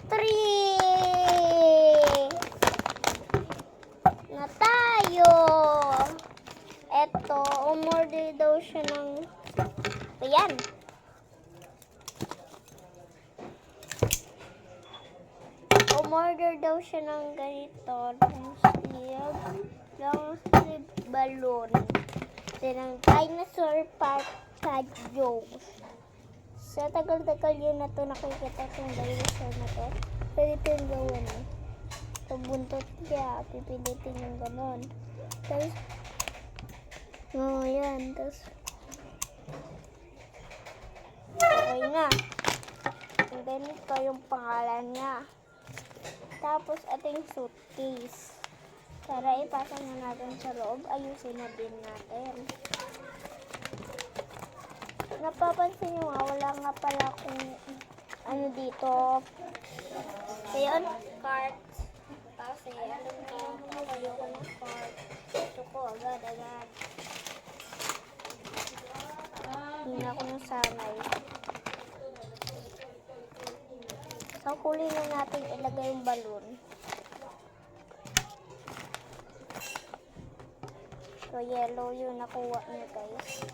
3 na tayo. Eto, umorder daw siya ng ayan. Umorder daw siya ng ganito, long sleeve balloon. Then, ang dinosaur park jokes. Sa tagal-tagal yun na to nakikita itong dinosaur na to. Pwede ito yung gawin. Pag buntot niya, pipilitin yung ganon. Tapos, yan. Tapos, okay na. And then, ito yung pangalan niya. Tapos, ito yung suitcase. Para ipasok na natin sa loob, ayusin na din natin. Napapansin nyo nga, wala nga pala kung ano dito. Ayun, cart. Kasi, alam ko, ayoko ng cart. Gusto ko agad-agad. Hindi na ako nasanay. So, huli na natin ilagay yung balloon. So, yellow yung nakuha niya, guys.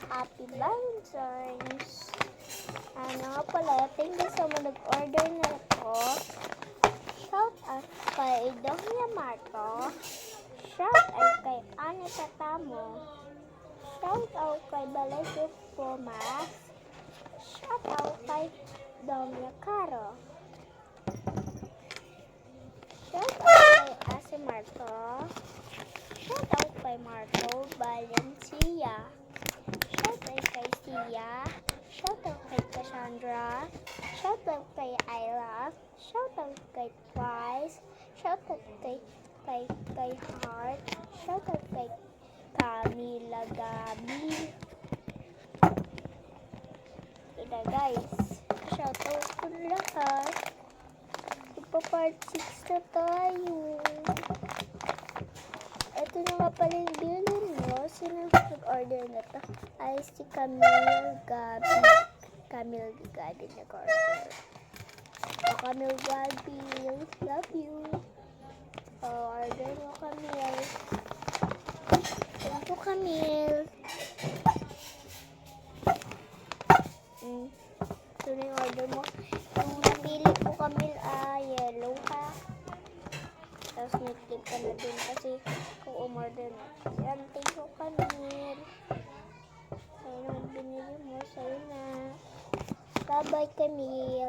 Happy Valentine's! Ano nga pala, thank you sa mga nag-order na ito. Shout out kay Doña Marto. Shout out kay Anita Tamo. Shout out kay Balay Pumas. Shout out kay Doña Caro. Shout out kay Ase Marto. Shout out kay Marco Valencia. Shout out kay Sia. Shout out kay Cassandra. Shout out kay Ayla. Shout out kay Twice. Shout out kay Heart. Shout out kay Camila Gabi. Ito guys. Shout out ko lahat. Part 6 na tayo. Ito na nga pala yung bilhin mo. Sino nag-order na ito? Ay, si Camille Gabi. Camille Gabi nag-order. O, Camille Gabi. Love you. O, order mo, Camille. Thank you, Camille. Ito na yung order mo. Yung napili ko, Camille, yellow ha. Tapos nag-click ka na din kasi kung umorder na. Yan, thank you, Camille. Sa'yo nung binili mo, sa'yo na. Bye-bye, Camille.